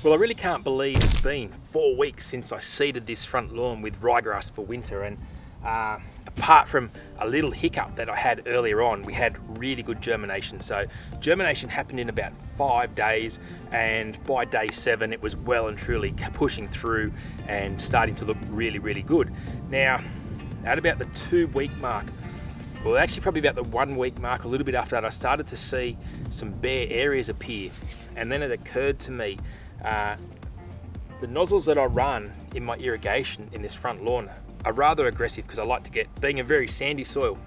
Well, I really can't believe it's been 4 weeks since I seeded this front lawn with ryegrass for winter, and apart from a little hiccup that I had earlier on, we had really good germination. So germination happened in about 5 days, and by day 7 it was well and truly pushing through and starting to look really, really good. Now, at about the 2-week mark, well, actually probably about the 1 week mark, a little bit after that, I started to see some bare areas appear. And then it occurred to me, the nozzles that I run in my irrigation in this front lawn are rather aggressive, because I like to get, being a very sandy soil,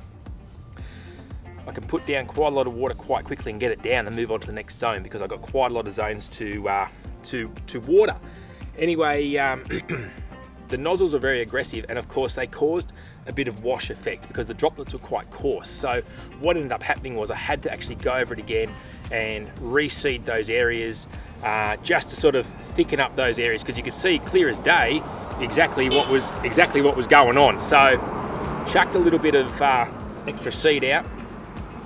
I can put down quite a lot of water quite quickly and get it down and move on to the next zone, because I've got quite a lot of zones to water. Anyway, the nozzles are very aggressive, and of course they caused a bit of wash effect because the droplets were quite coarse. So what ended up happening was I had to actually go over it again and reseed those areas, just to sort of thicken up those areas, because you could see clear as day exactly what was going on. So chucked a little bit of extra seed out.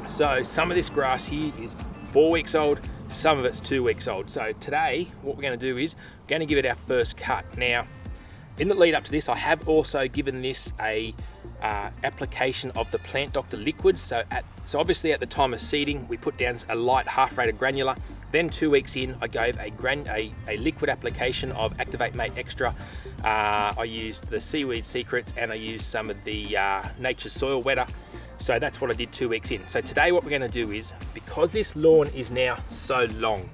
So some of this grass here is 4 weeks old, some of it's 2 weeks old. So today what we're going to do is we're going to give it our first cut. Now, in the lead up to this, I have also given this a application of the Plant Doctor liquid. So obviously at the time of seeding, we put down a light half-rated granular. Then 2 weeks in, I gave a liquid application of Activate Mate Extra. I used the Seaweed Secrets, and I used some of the Nature's Soil Wetter. So that's what I did 2 weeks in. So today what we're going to do is, because this lawn is now so long,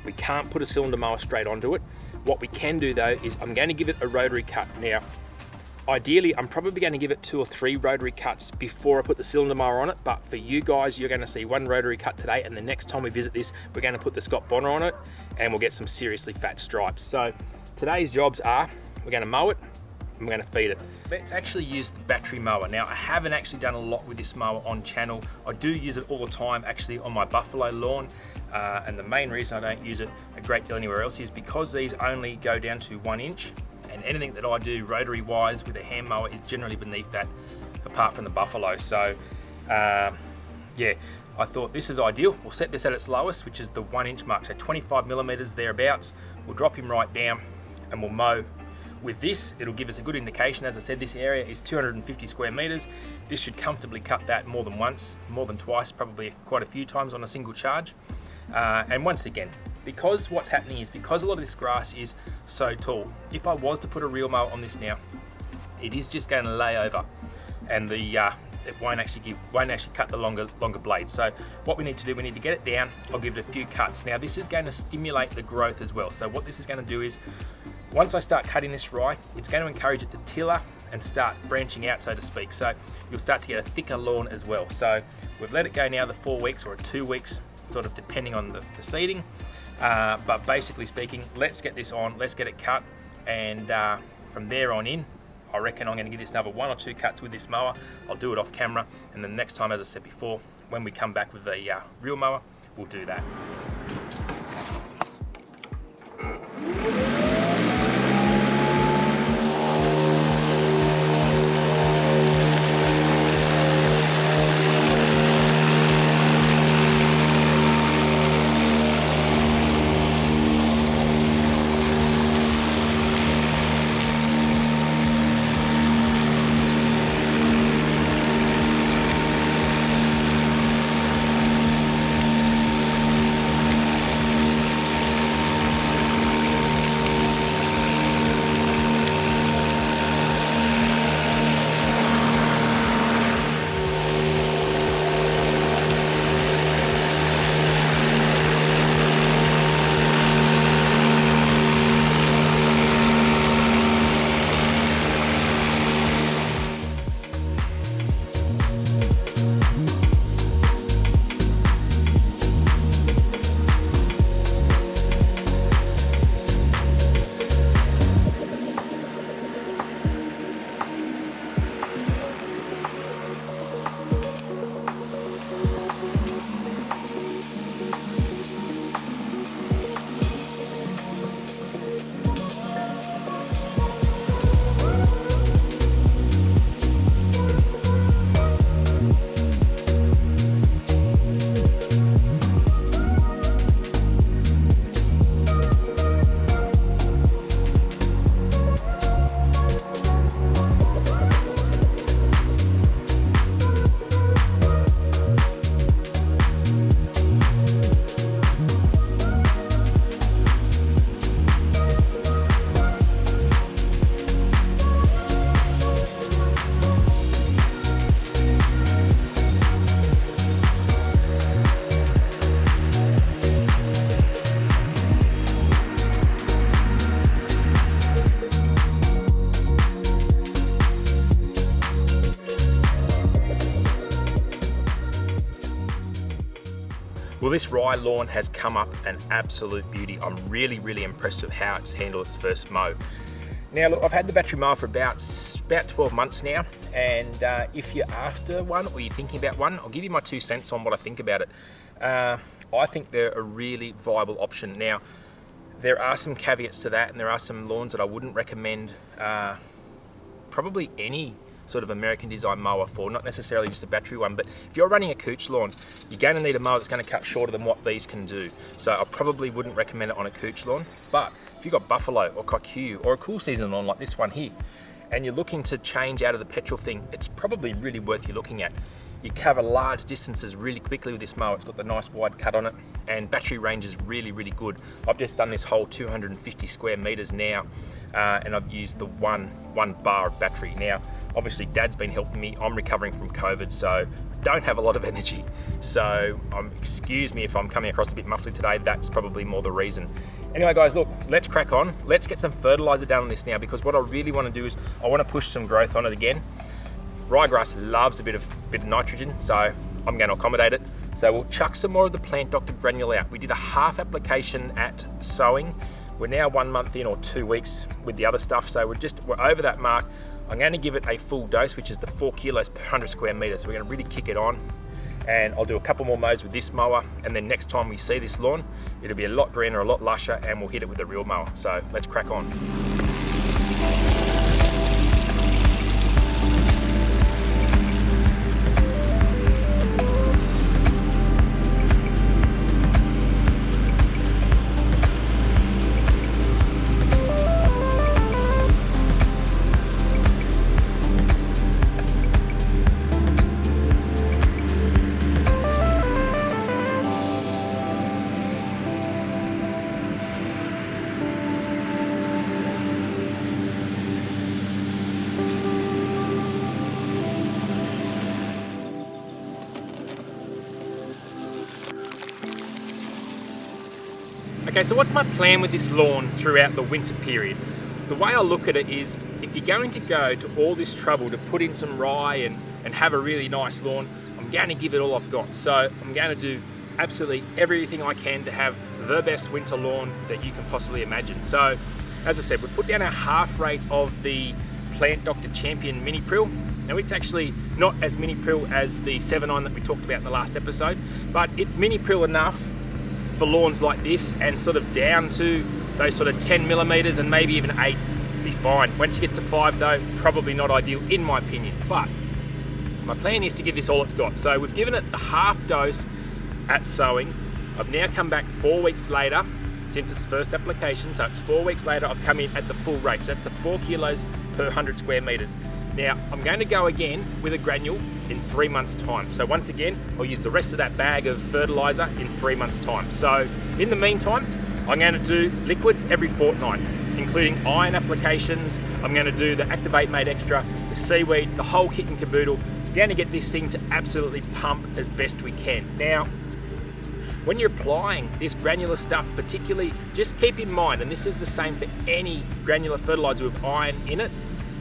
we can't put a cylinder mower straight onto it. What we can do though is I'm going to give it a rotary cut. Now, ideally, I'm probably going to give it 2 or 3 rotary cuts before I put the cylinder mower on it, but for you guys, you're going to see 1 rotary cut today, and the next time we visit this, we're going to put the Scott Bonner on it, and we'll get some seriously fat stripes. So today's jobs are, we're going to mow it, and we're going to feed it. Let's actually use the battery mower. Now, I haven't actually done a lot with this mower on channel. I do use it all the time actually on my buffalo lawn, and the main reason I don't use it a great deal anywhere else is because these only go down to 1 inch, and anything that I do rotary wise with a hand mower is generally beneath that, apart from the buffalo. So yeah, I thought this is ideal. We'll set this at its lowest, which is the 1 inch mark, so 25 millimeters thereabouts. We'll drop him right down and we'll mow. With this, it'll give us a good indication. As I said, this area is 250 square meters. This should comfortably cut that more than once, more than twice, probably quite a few times on a single charge. And once again, because what's happening is, because a lot of this grass is so tall, if I was to put a real mower on this now, it is just going to lay over, and it won't actually cut the longer blade. So what we need to do, we need to get it down. I'll give it a few cuts. Now, this is going to stimulate the growth as well. So what this is going to do is, once I start cutting this rye, it's going to encourage it to tiller and start branching out, so to speak. So you'll start to get a thicker lawn as well. So we've let it go now the 4 weeks or 2 weeks, sort of depending on the seeding. But basically speaking, let's get this on, let's get it cut, and from there on in, I reckon I'm going to give this another 1 or 2 cuts with this mower. I'll do it off camera, and then next time, as I said before, when we come back with a real mower, we'll do that. this rye lawn has come up an absolute beauty. I'm really, really impressed with how it's handled its first mow. Now look, I've had the battery mower for about 12 months now, and if you're after one or you're thinking about one, I'll give you my 2 cents on what I think about it. I think they're a really viable option. Now, there are some caveats to that, and there are some lawns that I wouldn't recommend probably any sort of American design mower for, not necessarily just a battery one, but if you're running a couch lawn, you're going to need a mower that's going to cut shorter than what these can do. So I probably wouldn't recommend it on a couch lawn. But if you've got buffalo or cockatoo or a cool season lawn like this one here, and you're looking to change out of the petrol thing, it's probably really worth you looking at. You cover large distances really quickly with this mower. It's got the nice wide cut on it, and battery range is really, really good. I've just done this whole 250 square meters now, and I've used the one bar of battery. Now, obviously Dad's been helping me. I'm recovering from COVID, so don't have a lot of energy. So excuse me if I'm coming across a bit muffly today. That's probably more the reason. Anyway guys, look, let's crack on. Let's get some fertilizer down on this now, because what I really want to do is I want to push some growth on it again. Ryegrass loves a bit of nitrogen, so I'm going to accommodate it. So we'll chuck some more of the Plant Doctor granule out. We did a half application at sowing. We're now 1 month in, or 2 weeks with the other stuff, so we're over that mark. I'm going to give it a full dose, which is the 4 kilos per 100 square meters. So we're going to really kick it on, and I'll do a couple more mows with this mower, and then next time we see this lawn, it'll be a lot greener, a lot lusher, and we'll hit it with a real mower. So let's crack on. Okay, so what's my plan with this lawn throughout the winter period? The way I look at it is, if you're going to go to all this trouble to put in some rye and have a really nice lawn, I'm going to give it all I've got. So I'm going to do absolutely everything I can to have the best winter lawn that you can possibly imagine. So, as I said, we've put down our half rate of the Plant Doctor Champion Mini Prill. Now, it's actually not as mini prill as the 7-9 that we talked about in the last episode, but it's mini prill enough for lawns like this, and sort of down to those sort of 10 millimeters and maybe even 8 be fine. Once you get to 5 though, probably not ideal in my opinion, but my plan is to give this all it's got. So we've given it the half dose at sowing. I've now come back 4 weeks later since its first application, so it's 4 weeks later I've come in at the full rate, so that's the 4 kilos per 100 square meters. Now, I'm going to go again with a granule in 3 months' time. So once again, I'll use the rest of that bag of fertilizer in 3 months' time. So in the meantime, I'm going to do liquids every fortnight, including iron applications. I'm going to do the Activate Made Extra, the seaweed, the whole kit and caboodle. I'm going to get this thing to absolutely pump as best we can. Now, when you're applying this granular stuff particularly, just keep in mind, and this is the same for any granular fertilizer with iron in it,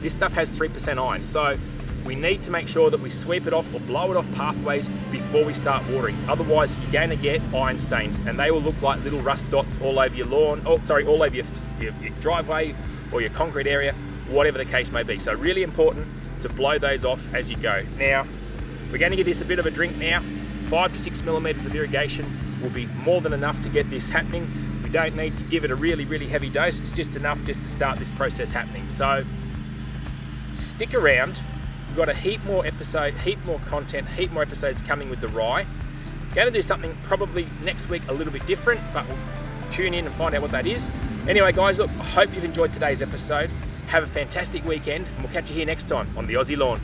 this stuff has 3% iron, so we need to make sure that we sweep it off or blow it off pathways before we start watering. Otherwise, you're going to get iron stains, and they will look like little rust dots all over your lawn, all over your driveway or your concrete area, whatever the case may be. So really important to blow those off as you go. Now, we're going to give this a bit of a drink now. 5 to 6 millimeters of irrigation will be more than enough to get this happening. We don't need to give it a really, really heavy dose. It's just enough just to start this process happening. So stick around. We've got a heap more content, heap more episodes coming with the rye. Going to do something probably next week a little bit different, but we'll tune in and find out what that is. Anyway guys, look, I hope you've enjoyed today's episode. Have a fantastic weekend, and we'll catch you here next time on the Aussie Lawn.